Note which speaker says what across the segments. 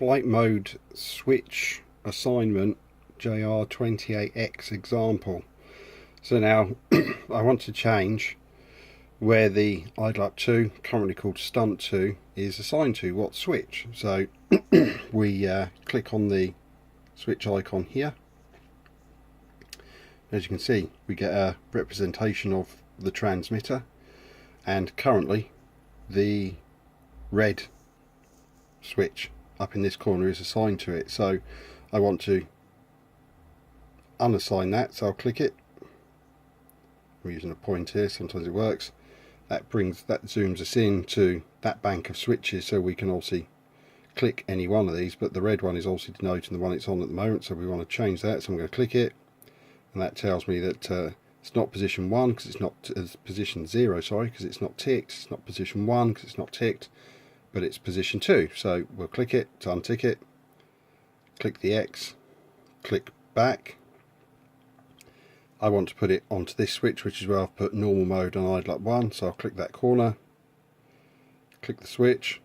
Speaker 1: flight mode switch assignment JR28X example. So now I want to change where the idle up 2, currently called stunt 2, is assigned to what switch. So we click on the switch icon here. As you can see, we get a representation of the transmitter, and currently the red switch up in this corner is assigned to it. So I want to unassign that, so I'll click it. I'm using a pointer here, sometimes it works. That zooms us in to that bank of switches, so we can also click any one of these, but the red one is also denoting the one it's on at the moment, so we want to change that. So I'm going to click it, and that tells me that it's not position 1 because it's not position 0, sorry, because it's not ticked. It's not position 1 because it's not ticked, but it's position 2. So we'll click it to untick it, click the X, click back. I want to put it onto this switch, which is where I've put normal mode on idle up 1, so I'll click that corner, click the switch,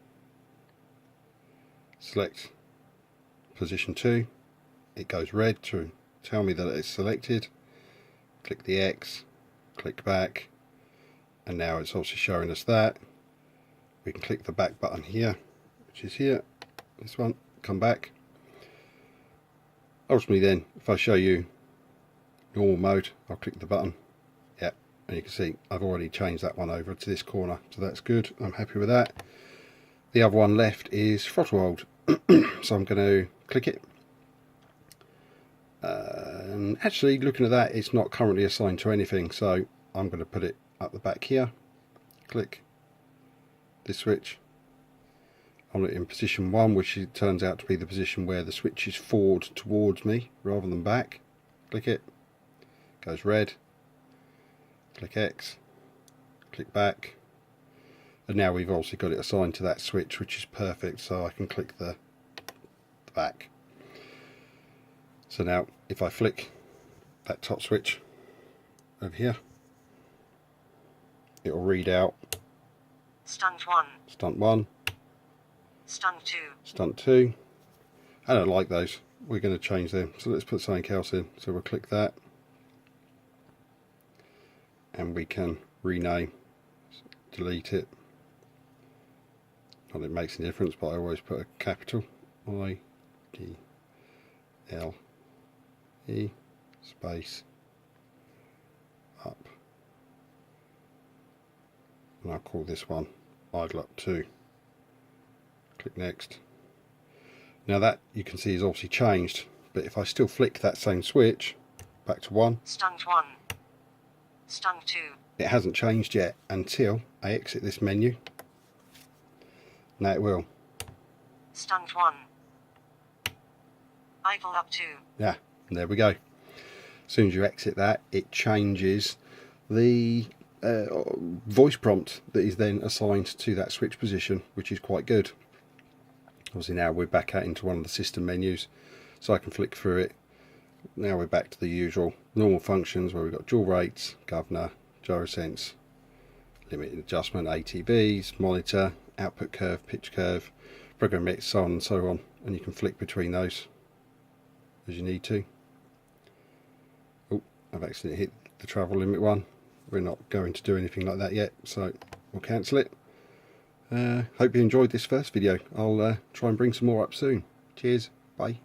Speaker 1: select position 2, it goes red to tell me that it's selected, click the X, click back, and now it's also showing us that. We can click the back button here, which is here, this one, come back. Ultimately then, if I show you normal mode, I'll click the button, yeah, and you can see I've already changed that one over to this corner, so that's good. I'm happy with that. The other one left is throttle hold, so I'm going to click it. And actually, looking at that, it's not currently assigned to anything, so I'm going to put it up the back here. Click this switch. I'm in position 1, which turns out to be the position where the switch is forward towards me rather than back. Click it, goes red. Click X, click back, and now we've also got it assigned to that switch, which is perfect. So I can click the back. So now if I flick that top switch over here, it will read out
Speaker 2: stunt 1,
Speaker 1: stunt 1,
Speaker 2: stunt 2,
Speaker 1: stunt 2. I don't like those. We're going to change them, so let's put something else in. So we'll click that, and we can rename, delete it. Not that it makes any difference, but I always put a capital I D L E space up, and I'll call this one idle up 2. Click next. Now that you can see is obviously changed, but if I still flick that same switch back to 1,
Speaker 2: stunt 1, stunt 2,
Speaker 1: it hasn't changed yet until I exit this menu. Now it will.
Speaker 2: Stunt 1, idle up 2.
Speaker 1: Yeah, and there we go. As soon as you exit that, it changes the voice prompt that is then assigned to that switch position, which is quite good. Obviously now we're back out into one of the system menus, so I can flick through it. Now we're back to the usual normal functions where we've got dual rates, governor, gyrosense, limited adjustment, ATBs, monitor, output curve, pitch curve, program mix, so on and so on, and you can flick between those as you need to. Oh, I've accidentally hit the travel limit one. We're not going to do anything like that yet, so we'll cancel it. Hope you enjoyed this first video. I'll try and bring some more up soon. Cheers, bye.